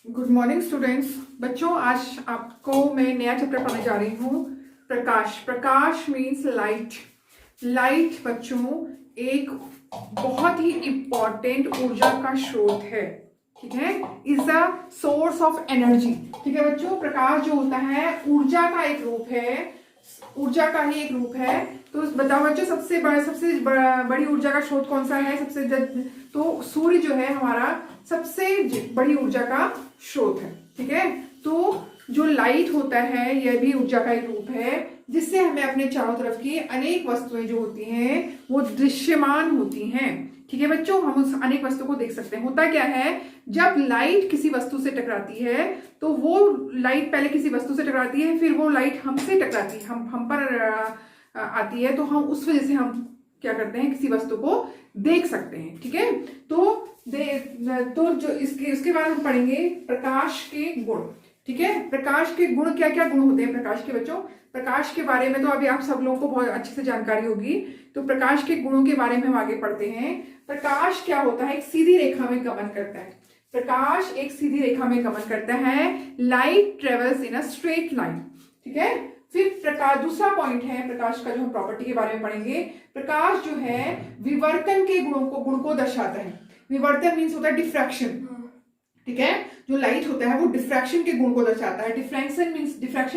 Good morning students. बच्चों, आज आपको मैं नया चैप्टर पढ़ाने जा रही हूँ। प्रकाश। प्रकाश मीन्स लाइट। लाइट बच्चों एक बहुत ही इंपॉर्टेंट ऊर्जा का स्रोत है। ठीक है, is the source of energy. ठीक है बच्चों, प्रकाश जो होता है ऊर्जा का एक रूप है, ऊर्जा का ही एक रूप है। तो बताओ बच्चों, सबसे बड़ी ऊर्जा का स्रोत कौन सा है? तो सूर्य जो है हमारा सबसे बड़ी ऊर्जा का स्रोत है। ठीक है, तो जो लाइट होता है यह भी ऊर्जा का एक रूप है, जिससे हमें अपने चारों तरफ की अनेक वस्तुएं जो होती हैं वो दृश्यमान होती हैं। ठीक है बच्चों, हम उस अनेक वस्तु को देख सकते हैं। होता क्या है, जब लाइट किसी वस्तु से टकराती है तो वो लाइट पहले किसी वस्तु से टकराती है, फिर वो लाइट हमसे टकराती है, हम पर आती है, तो हम उस वजह से हम क्या करते हैं, किसी वस्तु को देख सकते हैं। ठीक है, तो जो इसके बाद हम पढ़ेंगे प्रकाश के गुण। ठीक है, प्रकाश के गुण, क्या क्या गुण होते हैं प्रकाश के बच्चों? प्रकाश के बारे में तो अभी आप सब लोगों को बहुत अच्छे से जानकारी होगी। तो प्रकाश के गुणों के बारे में हम आगे पढ़ते हैं। प्रकाश क्या होता है? एक सीधी रेखा में गमन करता है। प्रकाश एक सीधी रेखा में गमन करता है। Light travels in a straight line. ठीक है, फिर प्रकाश, दूसरा पॉइंट है प्रकाश का जो हम प्रॉपर्टी के बारे में पढ़ेंगे। प्रकाश जो है विवर्तन के गुण को दर्शाता है। विवर्तन मीन्स होता है डिफ्रैक्शन। ठीक है, जो लाइट होता है वो डिफ्रैक्शन के गुण को दर्शाता है। डिफ्रैक्शन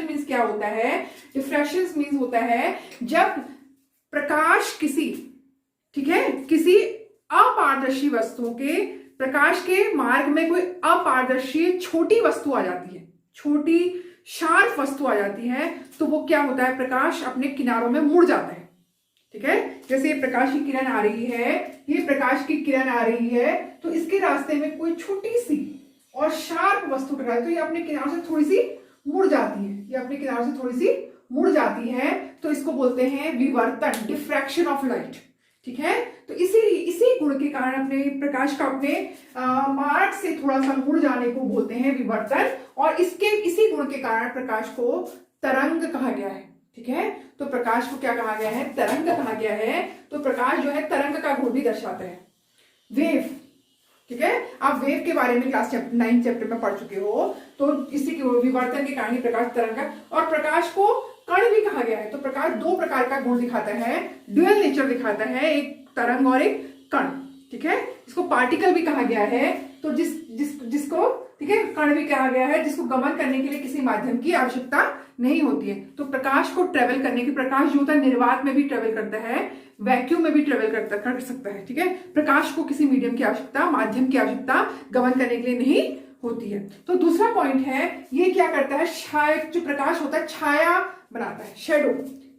मीन्स क्या होता है? डिफ्रैक्शन मीन्स होता है जब प्रकाश किसी अपारदर्शी वस्तुओं के, प्रकाश के मार्ग में कोई अपारदर्शी छोटी वस्तु आ जाती है, छोटी शार्प वस्तु आ जाती है, तो वो क्या होता है, प्रकाश अपने किनारों में मुड़ जाता है। ठीक है, जैसे ये प्रकाश की किरण आ रही है, ये प्रकाश की किरण आ रही है, तो इसके रास्ते में कोई छोटी सी और शार्प वस्तु टकराती है, तो ये अपने किनारों से थोड़ी सी मुड़ जाती है, ये अपने किनारों से थोड़ी सी मुड़ जाती है, तो इसको बोलते हैं विवर्तन, डिफ्रैक्शन ऑफ लाइट। ठीक है, तो इसी गुण के कारण अपने प्रकाश का अपने मार्ग से थोड़ा सा मुड़ जाने को बोलते हैं विवर्तन, और इसी गुण के कारण प्रकाश को तरंग कहा गया है। ठीक है, तो प्रकाश को क्या कहा गया है? तरंग कहा गया है। तो प्रकाश जो है तरंग का गुण भी दर्शाता है। वेव। ठीक है, आप वेव के बारे में क्लास 9 चैप्टर में पढ़ चुके हो। तो इसी के विवर्तन के कारण प्रकाश तरंग, और प्रकाश को कण भी कहा गया है। तो प्रकाश दो प्रकार का गुण दिखाता है, ड्यूअल नेचर दिखाता है, एक तरंग और एक कण। ठीक है, इसको पार्टिकल भी कहा गया है। तो जिसको ठीक है कण भी कहा गया है, जिसको गमन करने के लिए किसी माध्यम की आवश्यकता नहीं होती है। तो प्रकाश को ट्रेवल करने की, प्रकाश जो होता है निर्वात में भी ट्रेवल करता है, वैक्यूम में भी ट्रेवल कर सकता है। ठीक है, प्रकाश को किसी मीडियम की आवश्यकता, माध्यम की आवश्यकता गमन करने के लिए नहीं होती है। तो दूसरा पॉइंट है, ये क्या करता है, जो प्रकाश होता है छाया बनाता है, शेडो।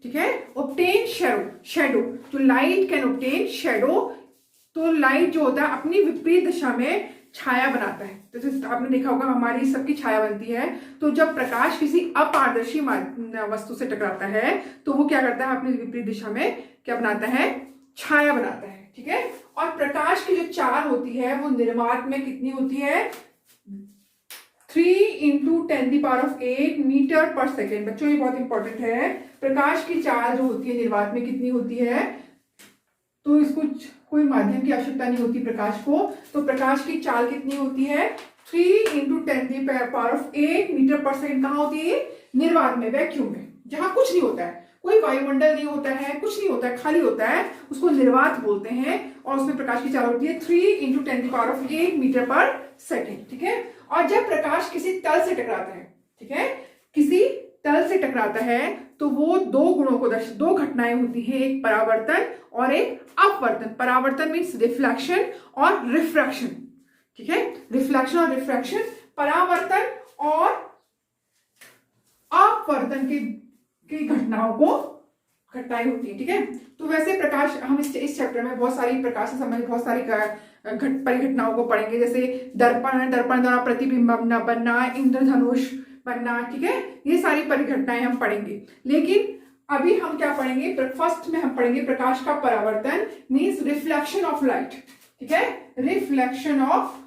ठीक है, ऑब्टेन शेडो, तो लाइट कैन ऑब्टेन शेडो। तो लाइट जो होता है अपनी विपरीत दिशा में छाया बनाता है। तो जैसे आपने देखा होगा हमारी सबकी छाया बनती है। तो जब प्रकाश किसी अपारदर्शी वस्तु से टकराता है तो वो क्या करता है, अपनी विपरीत दिशा में क्या बनाता है, छाया बनाता है। ठीक है, और प्रकाश की जो चाल होती है वो निर्वात में कितनी होती है? 3 × 10⁸ मीटर पर सेकेंड। बच्चों ये बहुत इंपॉर्टेंट है। प्रकाश की चाल जो होती है निर्वात में कितनी होती है? तो इसको कोई माध्यम की आवश्यकता नहीं होती प्रकाश को। तो प्रकाश की चाल कितनी होती है? 3 × 10⁸ मीटर पर सेकेंड। कहाँ होती है? निर्वात में, वैक्यूम में, जहां कुछ नहीं होता है, कोई वायुमंडल नहीं होता है, कुछ नहीं होता है, खाली होता है, उसको निर्वात बोलते हैं। और उसमें प्रकाश की चाल होती है 3 × 10⁸ मीटर पर सेकेंड। ठीक है, और जब प्रकाश किसी तल से टकराता है, ठीक है, किसी तल से टकराता है, तो वो दो घटनाएं होती हैं, एक परावर्तन और एक अपवर्तन। परावर्तन मीन्स रिफ्लेक्शन और रिफ्रैक्शन। ठीक है, रिफ्लेक्शन और रिफ्रैक्शन, परावर्तन और अपवर्तन की घटनाएं होती है। ठीक है, तो वैसे प्रकाश, हम इस चैप्टर में बहुत सारी प्रकाश से संबंधित बहुत सारी परिघटनाओं को पढ़ेंगे। जैसे दर्पण द्वारा प्रतिबिंब बनना, इंद्रधनुष बनना। ठीक है, ये सारी परिघटनाएं हम पढ़ेंगे। लेकिन अभी हम क्या पढ़ेंगे, फर्स्ट में हम पढ़ेंगे प्रकाश का परावर्तन, मीन्स रिफ्लेक्शन ऑफ लाइट। ठीक है, रिफ्लेक्शन ऑफ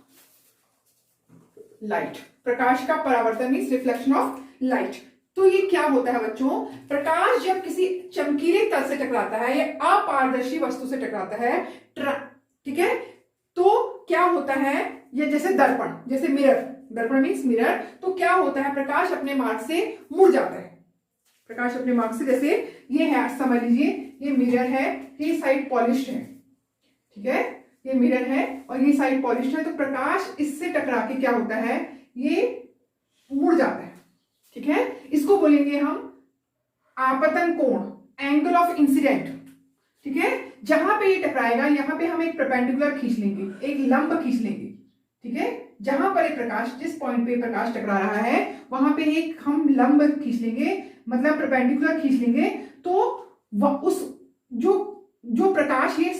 लाइट, प्रकाश का परावर्तन मीन्स रिफ्लेक्शन ऑफ लाइट। तो ये क्या होता है बच्चों? प्रकाश जब किसी चमकीले तल से टकराता है या अपारदर्शी वस्तु से टकराता है, ठीक है, तो क्या होता है, ये जैसे दर्पण, जैसे मिरर, दर्पण मीन्स मिरर, तो क्या होता है, प्रकाश अपने मार्ग से मुड़ जाता है। प्रकाश अपने मार्ग से, जैसे ये है, समझ लीजिए ये मिरर है, ये साइड पॉलिश है, ठीक है, ये मिरर है और ये साइड पॉलिश है, तो प्रकाश इससे टकरा के क्या होता है, ये मुड़ जाता है, ठीक है। इसको बोलेंगे हम आपतन कोण, एंगल ऑफ इंसिडेंट, ठीक है। जहां पे ये टकराएगा यहां पे हम एक परपेंडिकुलर खींच लेंगे, एक लंब खींच लेंगे, ठीक है। जहां पर एक प्रकाश, जिस पॉइंट पे प्रकाश टकरा रहा है वहां पे एक हम लंब खींच लेंगे, मतलब परपेंडिकुलर खींच लेंगे, तो उस जो प्रकाश ये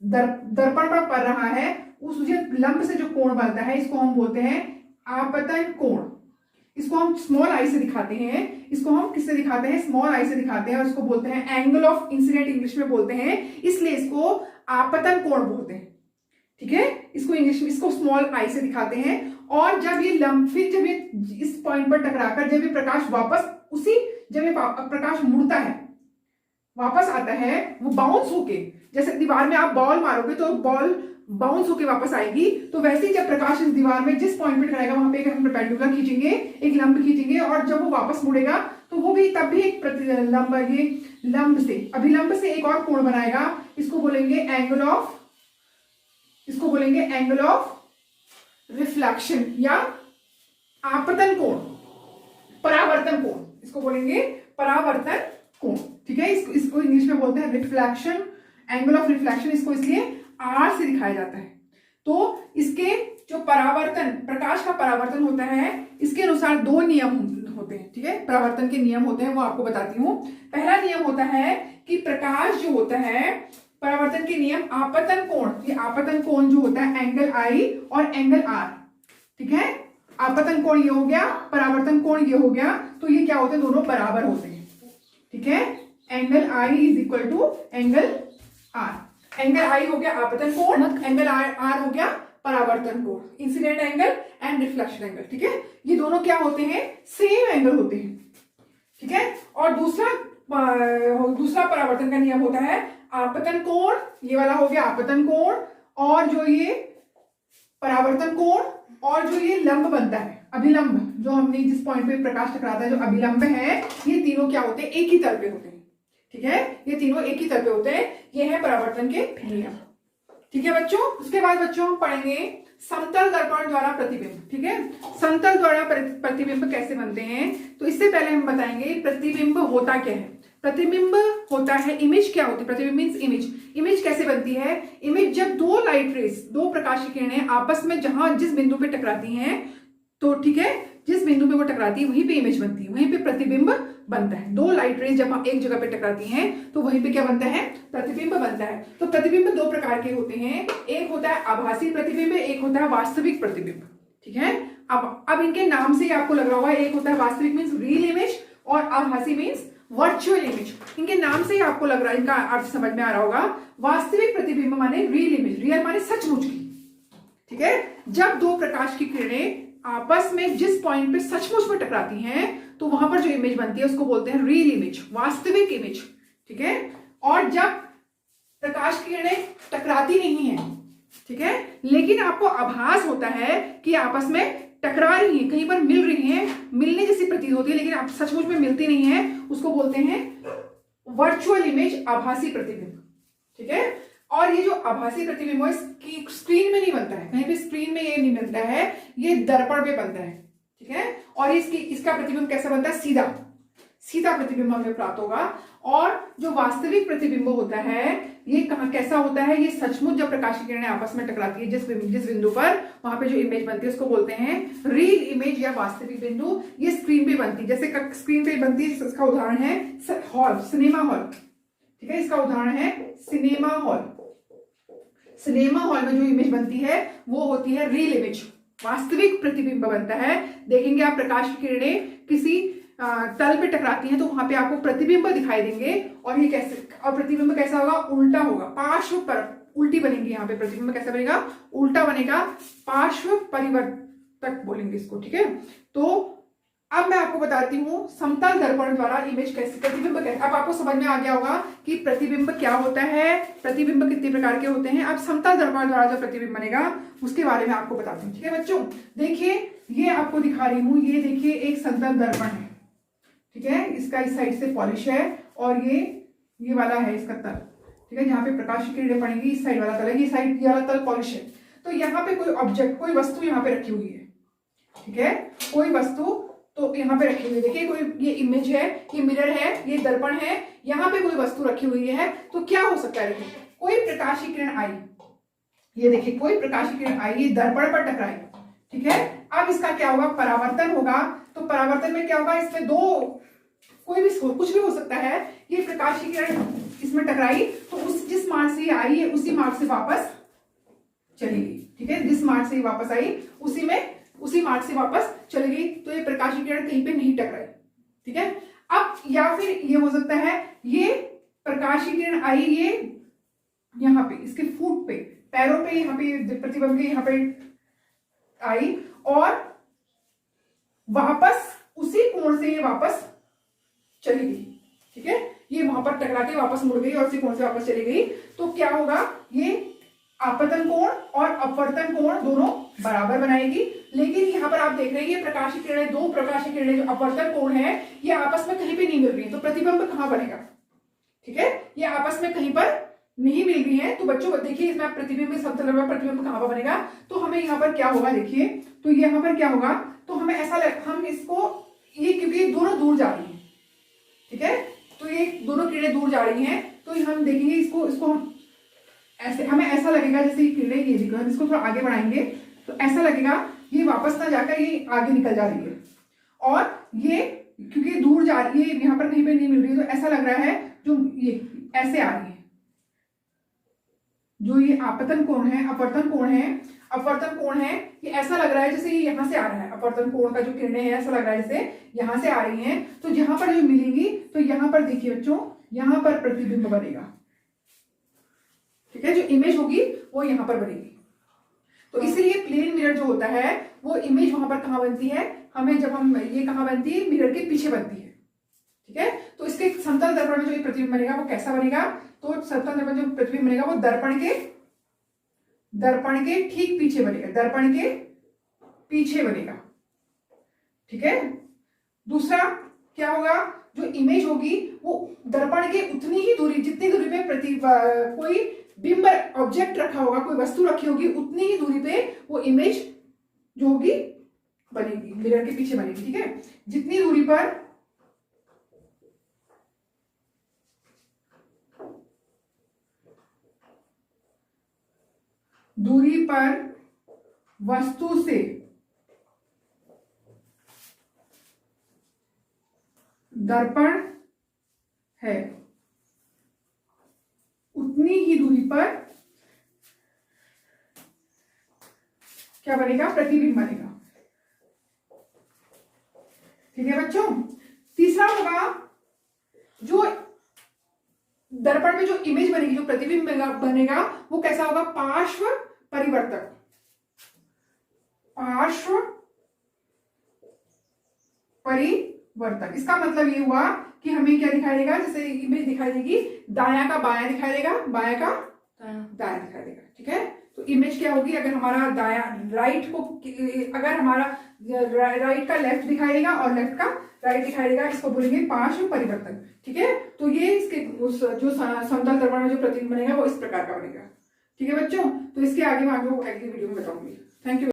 दर्पण पर पड़ रहा है, उस लंब से जो कोण बनता है इसको हम बोलते हैं आपतन कोण। इसको हम स्मॉल आई से दिखाते हैं, इसको हम किससे दिखाते हैं, स्मॉल आई से दिखाते हैं, और इसको बोलते हैं एंगल ऑफ इंसिडेंट, इंग्लिश में बोलते हैं, इसलिए इसको आपतन कोण बोलते हैं, ठीक है। इसको इंग्लिश में, इसको स्मॉल आई से दिखाते हैं। और जब ये लंब, फिर जब ये इस पॉइंट पर टकराकर जब ये प्रकाश वापस उसी, जब ये प्रकाश मुड़ता है, वापस आता है, वो बाउंस होके, जैसे दीवार में आप बॉल मारोगे तो बॉल बाउंस होके वापस आएगी, तो वैसे ही जब प्रकाश इस दीवार में जिस पॉइंट पे टकराएगा वहां पे हम परपेंडिकुलर खींचेंगे, एक लंब खींचेंगे, और जब वो वापस मुड़ेगा तो वो भी तब भी एक लंब, ये लंब से, अभिलंब से एक और कोण बनाएगा, इसको बोलेंगे एंगल ऑफ, इसको बोलेंगे एंगल ऑफ रिफ्लेक्शन या आपतन कोण, परावर्तन कोण, इसको बोलेंगे परावर्तन कोण, ठीक है। इसको इंग्लिश में बोलते हैं रिफ्लेक्शन, एंगल ऑफ रिफ्लेक्शन, इसको इसलिए आर से दिखाया जाता है। तो इसके जो परावर्तन, प्रकाश का परावर्तन होता है, इसके अनुसार दो नियम होते हैं, ठीक है। परावर्तन के नियम होते हैं, वो आपको बताती हूँ। पहला नियम होता है कि प्रकाश जो होता है, परावर्तन के नियम, आपतन कोण, ये आपतन कोण जो होता है एंगल आई और एंगल आर, ठीक है। आपतन कोण ये हो गया, परावर्तन कोण ये हो गया, तो ये क्या होते हैं, दोनों बराबर होते हैं, ठीक है। Angle i is equal to angle r, angle i हो गया आपतन कोण, एंगल आर हो गया परावर्तन कोण, incident angle and reflection angle, ठीक है। ये दोनों क्या होते हैं, सेम एंगल होते हैं, ठीक है। और दूसरा परावर्तन का नियम होता है आपतन कोण, ये वाला हो गया आपतन कोण, और जो ये परावर्तन कोण, और जो ये लंब बनता है अभिलंब, जो हमने जिस पॉइंट पे प्रकाश टकराता है जो अभिलंब है, ये तीनों क्या होते हैं, एक ही तल पे होते हैं, ठीक है। ये तीनों एक ही तल पे होते हैं, ये है परावर्तन के नियम, ठीक है बच्चों। उसके बाद बच्चों हम पढ़ेंगे समतल दर्पण द्वारा प्रतिबिंब, ठीक है। समतल द्वारा प्रतिबिंब कैसे बनते हैं, तो इससे पहले हम बताएंगे प्रतिबिंब होता क्या है। प्रतिबिंब होता है, इमेज क्या होती है, प्रतिबिंब मीन्स इमेज। इमेज कैसे बनती है, इमेज जब दो लाइट रेज, दो प्रकाश की किरणें आपस में जहां जिस बिंदु पे टकराती हैं, तो ठीक है, जिस बिंदु पे वो टकराती है वहीं पे इमेज बनती है, वहीं पे प्रतिबिंब बनता है। दो लाइट रेज जब एक जगह पे टकराती हैं तो वहीं पे क्या बनता है, प्रतिबिंब बनता है। तो प्रतिबिंब दो प्रकार के होते हैं, एक होता है आभासी प्रतिबिंब, एक होता है वास्तविक प्रतिबिंब, ठीक है। अब इनके नाम से ही आपको लग रहा होगा, एक होता है वास्तविक मीन्स रियल इमेज, और आभासी मीन्स वर्चुअल इमेज। इनके नाम से ही आपको लग रहा है, इनका अर्थ समझ में आ रहा होगा। वास्तविक प्रतिबिंब माने रियल इमेज, रियल माने सचमुच की, ठीक है। जब दो प्रकाश की किरणें आपस में जिस पॉइंट पे सचमुच में टकराती हैं, तो वहां पर जो इमेज बनती है उसको बोलते हैं रियल इमेज, वास्तविक इमेज, ठीक है। और जब प्रकाश की किरणें टकराती नहीं है, ठीक है, लेकिन आपको आभास होता है कि आपस में टकरा रही है, कहीं पर मिल रही है, मिलने जैसी प्रतीत होती है, लेकिन आप सचमुच में मिलती नहीं है, उसको बोलते हैं वर्चुअल इमेज, आभासी प्रतिबिंब, ठीक है। और ये जो आभासी प्रतिबिंब है स्क्रीन में नहीं बनता है, कहीं पे स्क्रीन में ये नहीं बनता है, ये दर्पण पे बनता है, ठीक है। और इसका प्रतिबिंब कैसा बनता है, सीधा प्रतिबिंब हमें प्राप्त होगा। और जो वास्तविक प्रतिबिंब होता है ये कैसा होता है, ये सचमुच जब प्रकाश की किरणें आपस में टकराती है जिस बिंदु पर, वहां पे जो इमेज बनती है उसको बोलते हैं रियल इमेज या वास्तविक बिंदु। ये स्क्रीन पे बनती है, जैसे स्क्रीन पे बनती है, इसका उदाहरण है हॉल, सिनेमा हॉल, ठीक है। इसका उदाहरण है सिनेमा हॉल। सिनेमा हॉल में जो इमेज बनती है वो होती है रियल इमेज, वास्तविक प्रतिबिंब बनता है। देखेंगे आप प्रकाश की किरणें किसी तल पे टकराती हैं तो वहां पे आपको प्रतिबिंब दिखाई देंगे, और ये कैसे, और प्रतिबिंब कैसा होगा, उल्टा होगा, पार्श्व पर उल्टी बनेगी। यहाँ पे प्रतिबिंब कैसा बनेगा, उल्टा बनेगा, पार्श्व परिवर्तक बोलेंगे इसको, ठीक है। तो अब मैं आपको बताती हूँ समतल दर्पण द्वारा इमेज कैसे, प्रतिबिंब कैसे। अब आपको समझ में आ गया होगा कि प्रतिबिंब क्या होता है, प्रतिबिंब कितने प्रकार के होते हैं। अब समतल दर्पण द्वारा जो प्रतिबिंब बनेगा उसके बारे में आपको बताती हूँ। ठीक है बच्चों, देखिए ये आपको दिखा रही हूँ, ये देखिए एक समतल दर्पण है। ठीक है, इसका इस साइड से पॉलिश है और ये वाला है इसका तल। ठीक है, जहाँ पे प्रकाश की किरणें पड़ेंगी इस साइड वाला तल है, ये साइड ये वाला तल पॉलिश है। तो यहाँ पे कोई ऑब्जेक्ट, कोई वस्तु यहाँ पे रखी हुई है। ठीक है, कोई वस्तु तो यहाँ पे रखी हुई है। देखिए कोई, ये इमेज है, ये मिरर है, ये दर्पण है, यहाँ पे कोई वस्तु रखी हुई है। तो क्या हो सकता है, देखिए कोई प्रकाश की किरण आई, ये देखिए कोई प्रकाश की किरण आई, ये दर्पण पर टकराई। ठीक है, अब इसका क्या होगा, परावर्तन होगा। तो परावर्तन में क्या होगा, इसमें दो कोई भी कुछ भी हो सकता है। ये प्रकाश की किरण इसमें टकराई तो उस जिस मार्ग से ये आई है उसी मार्ग से वापस चली गई। ठीक है, जिस मार्ग से वापस आई उसी मार्ग से वापस चली गई। तो ये प्रकाश की किरण कहीं पे नहीं टकराई। ठीक है, अब या फिर ये हो सकता है, ये प्रकाश की किरण आई, ये यहाँ पे इसके फुट पे, पैरों पे, यहाँ पे प्रतिबिंब के यहाँ पे आई और वापस उसी कोण से ये वापस चली गई। ठीक है, ये वहां पर टकरा के वापस मुड़ गई और उसी कोण से वापस चली गई। तो क्या होगा, ये आपतन कोण और अपवर्तन कोण दोनों बराबर बनाएगी। लेकिन यहाँ पर आप देख रहे हैं ये प्रकाश की किरणें, दो प्रकाश की किरणें जो अपवर्तन कोण है ये आपस में कहीं पे नहीं मिल रही है। तो प्रतिबिंब कहाँ बनेगा। ठीक है, ये आपस में कहीं पर नहीं मिल रही है। तो बच्चों देखिए इसमें आप प्रतिबिंब समतल में प्रतिबिंब कहाँ पर बनेगा। तो हमें यहाँ पर क्या होगा, देखिए तो यहाँ पर क्या होगा, तो हमें ऐसा हम इसको, ये क्योंकि दोनों दूर जा रही है। ठीक है, तो ये दोनों किरणें दूर जा रही हैं। तो हम देखेंगे इसको हम ऐसे, हमें ऐसा लगेगा जैसे ये किरणें, ये देखो हम इसको थोड़ा आगे बढ़ाएंगे तो ऐसा लगेगा ये वापस ना जाकर ये आगे निकल जा रही है। और ये क्योंकि दूर जा रही है, यहाँ पर कहीं पे नहीं मिल रही है, तो ऐसा लग रहा है जो ये ऐसे आ रही है। जो ये आपतन कोण है, अपवर्तन कोण है, ये ऐसा लग रहा है जैसे ये यहाँ से आ रहा है। अपवर्तन कोण का जो किरणें हैं ऐसा लग रहा है जैसे यहाँ से आ रही हैं। तो जहां पर जो मिलेंगी तो यहाँ पर देखिए बच्चों, यहाँ पर प्रतिबिंब बनेगा। ठीक है, जो इमेज होगी वो यहाँ पर बनेगी। तो इसलिए प्लेन मिरर जो होता है वो इमेज वहां पर कहाँ बनती है, हमें जब हम ये कहाँ बनती है, मिरर के पीछे बनती है। ठीक है, तो इसके समतल दर्पण में जो ये प्रतिबिंब बनेगा वो कैसा बनेगा, तो समतल दर्पण जो प्रतिबिंब बनेगा वो दर्पण के ठीक पीछे बनेगा, दर्पण के पीछे बनेगा। ठीक है, दूसरा क्या होगा, जो इमेज होगी वो दर्पण के उतनी ही दूरी, जितनी दूरी पे कोई बिंब ऑब्जेक्ट रखा होगा, कोई वस्तु रखी होगी, उतनी ही दूरी पे वो इमेज जो होगी बनेगी, मिरर के पीछे बनेगी। ठीक है, जितनी दूरी पर वस्तु से दर्पण है उतनी ही दूरी पर क्या बनेगा, प्रतिबिंब बनेगा। ठीक है बच्चों, तीसरा होगा जो दर्पण में जो इमेज बनेगी, जो प्रतिबिंब बनेगा वो कैसा होगा, पार्श्व परिवर्तक। पार्श्व परिवर्तक, इसका मतलब ये हुआ कि हमें क्या दिखाई देगा, जैसे इमेज दिखाई देगी, दायां का बायां दिखाई देगा, बायां का दायां दिखाई देगा। ठीक है, तो इमेज क्या होगी, अगर हमारा राइट का लेफ्ट दिखाई देगा और लेफ्ट का राइट दिखाई देगा, इसको बोलेंगे पार्श्व परिवर्तन। ठीक है, तो ये इसके जो समतल दर्पण में जो प्रतिबिंब बनेगा वो इस प्रकार का बनेगा। ठीक है बच्चों, तो इसके आगे मैं आपको अगली वीडियो में बताऊंगी। Thank you.